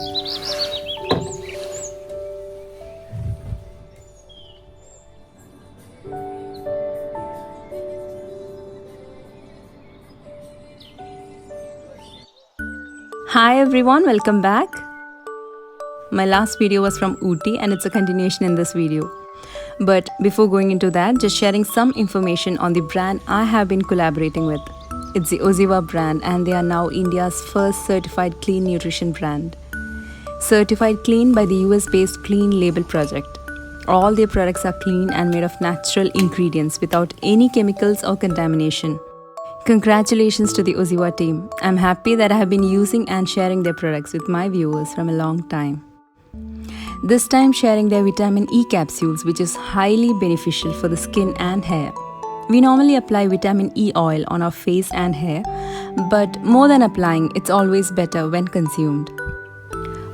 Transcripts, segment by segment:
Hi everyone, welcome back. My last video was from Ooty and it's a continuation in this video. But before going into that, just sharing some information on the brand I have been collaborating with. It's the Oziva brand and they are now India's first certified clean nutrition brand. Certified clean by the US-based Clean Label Project. All their products are clean and made of natural ingredients without any chemicals or contamination. Congratulations to the Oziva team. I'm happy that I have been using and sharing their products with my viewers from a long time. This time sharing their vitamin E capsules, which is highly beneficial for the skin and hair. We normally apply vitamin E oil on our face and hair, but more than applying, it's always better when consumed.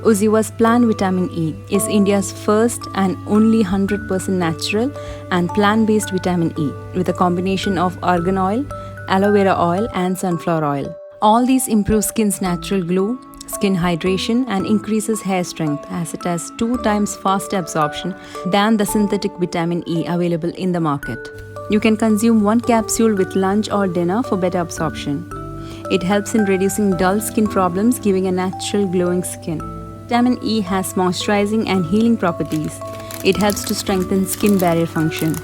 Oziva's plant vitamin E is India's first and only 100% natural and plant-based vitamin E with a combination of argan oil, aloe vera oil and sunflower oil. All these improve skin's natural glow, skin hydration and increases hair strength as it has 2 times faster absorption than the synthetic vitamin E available in the market. You can consume 1 capsule with lunch or dinner for better absorption. It helps in reducing dull skin problems, giving a natural glowing skin. Vitamin E has moisturizing and healing properties. It helps to strengthen skin barrier function.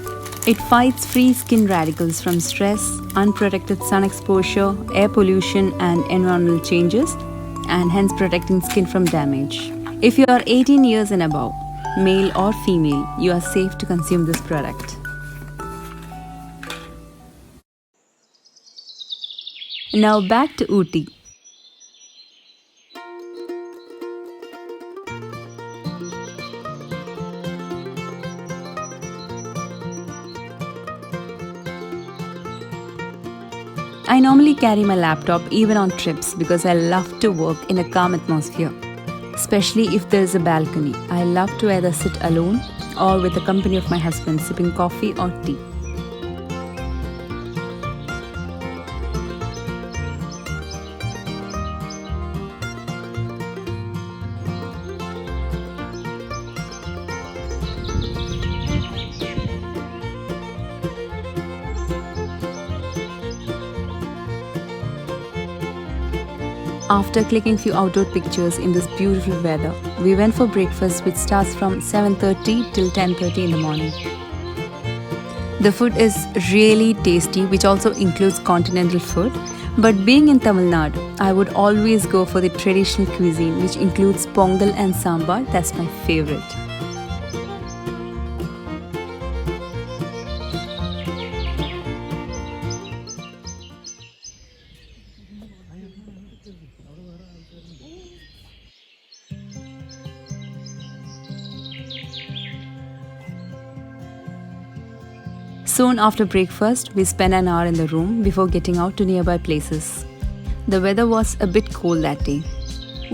It fights free skin radicals from stress, unprotected sun exposure, air pollution and environmental changes, and hence protecting skin from damage. If you are 18 years and above, male or female, you are safe to consume this product. Now back to Ooty. I normally carry my laptop even on trips because I love to work in a calm atmosphere, especially if there is a balcony. I love to either sit alone or with the company of my husband sipping coffee or tea. After clicking few outdoor pictures in this beautiful weather, we went for breakfast which starts from 7:30 till 10:30 in the morning. The food is really tasty, which also includes continental food. But being in Tamil Nadu, I would always go for the traditional cuisine which includes pongal and sambar. That's my favorite. Soon after breakfast, we spent an hour in the room before getting out to nearby places. The weather was a bit cold that day.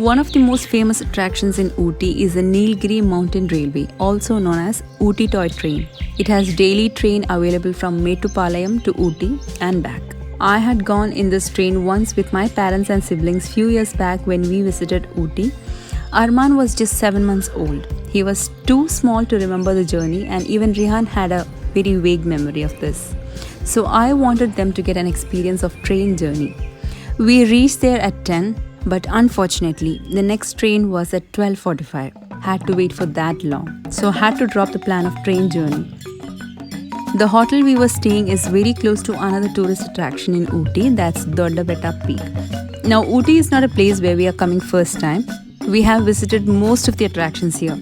One of the most famous attractions in Ooty is the Nilgiri Mountain Railway, also known as Ooty Toy Train. It has daily train available from Mettupalayam to Ooty and back. I had gone in this train once with my parents and siblings few years back when we visited Ooty. Arman was just 7 months old. He was too small to remember the journey and even Rihan had a very vague memory of this. So I wanted them to get an experience of train journey. We reached there at 10, but unfortunately, the next train was at 12:45. Had to wait for that long, so had to drop the plan of train journey. The hotel we were staying is very close to another tourist attraction in Ooty, that's Doddabetta Peak. Now, Ooty is not a place where we are coming first time. We have visited most of the attractions here.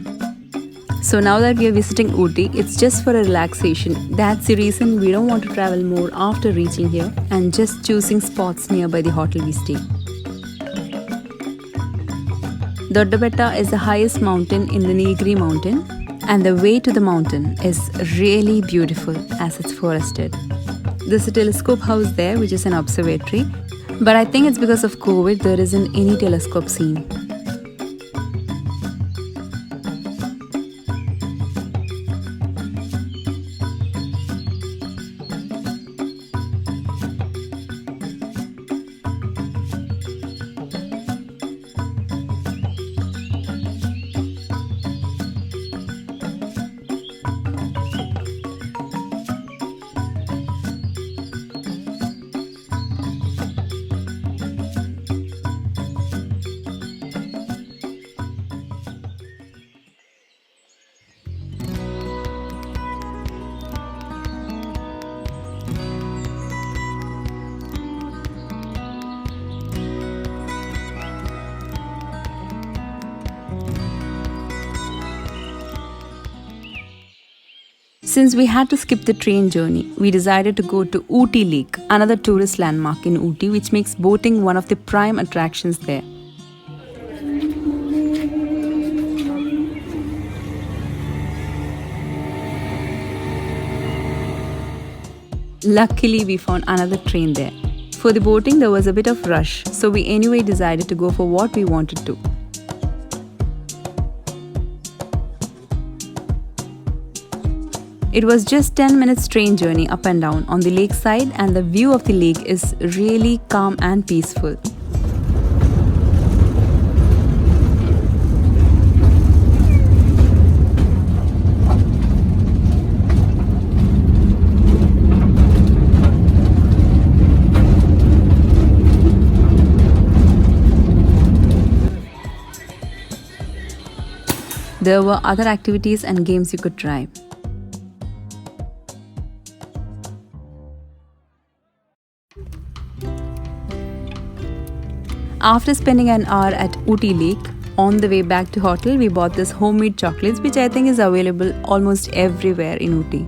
So now that we are visiting Ooty, it's just for a relaxation. That's the reason we don't want to travel more after reaching here and just choosing spots nearby the hotel we stay. Doddabetta is the highest mountain in the Nilgiri mountain and the way to the mountain is really beautiful as it's forested. There's a telescope house there which is an observatory, but I think it's because of COVID there isn't any telescope seen. Since we had to skip the train journey, we decided to go to Ooty Lake, another tourist landmark in Ooty, which makes boating one of the prime attractions there. Luckily, we found another train there. For the boating, there was a bit of rush, so we anyway decided to go for what we wanted to. It was just 10 minutes train journey up and down on the lakeside, and the view of the lake is really calm and peaceful. There were other activities and games you could try. After spending an hour at Ooty Lake, on the way back to hotel, we bought this homemade chocolates, which I think is available almost everywhere in Ooty.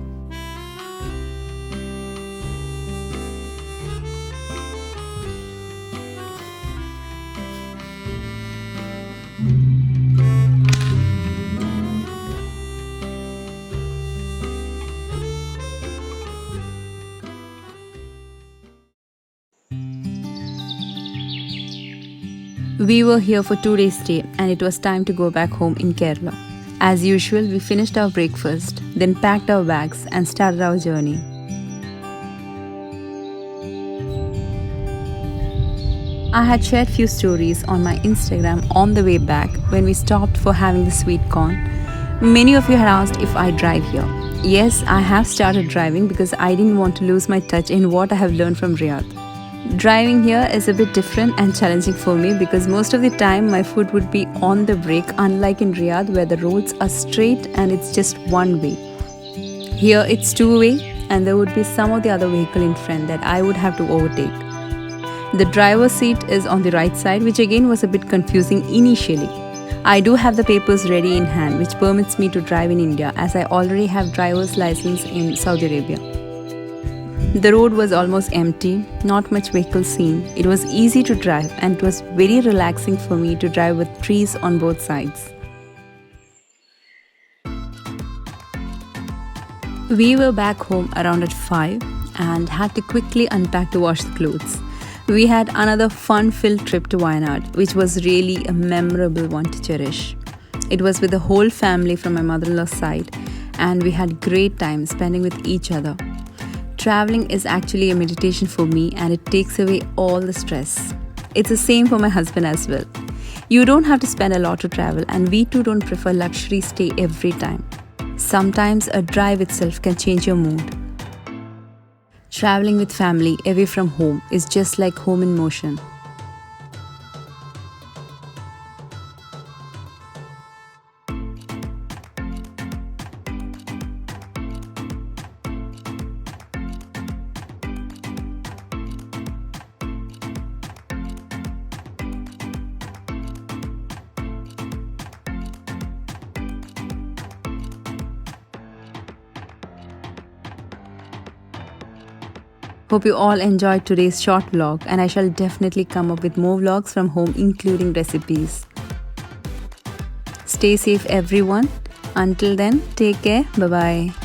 We were here for 2 days stay and it was time to go back home in Kerala. As usual, we finished our breakfast, then packed our bags and started our journey. I had shared few stories on my Instagram on the way back when we stopped for having the sweet corn. Many of you had asked if I drive here. Yes, I have started driving because I didn't want to lose my touch in what I have learned from Riyadh. Driving here is a bit different and challenging for me because most of the time my foot would be on the brake, unlike in Riyadh where the roads are straight and it's just one way. Here it's two-way and there would be some of the other vehicle in front that I would have to overtake. The driver's seat is on the right side, which again was a bit confusing initially. I do have the papers ready in hand which permits me to drive in India as I already have driver's license in Saudi Arabia. The road was almost empty, not much vehicle seen. It was easy to drive and it was very relaxing for me to drive with trees on both sides. We were back home around at 5 and had to quickly unpack to wash the clothes. We had another fun-filled trip to Wayanad, which was really a memorable one to cherish. It was with the whole family from my mother-in-law's side and we had great time spending with each other. Traveling is actually a meditation for me and it takes away all the stress. It's the same for my husband as well. You don't have to spend a lot to travel and we too don't prefer luxury stay every time. Sometimes a drive itself can change your mood. Traveling with family away from home is just like home in motion. Hope you all enjoyed today's short vlog and I shall definitely come up with more vlogs from home including recipes. Stay safe everyone. Until then, take care. Bye bye.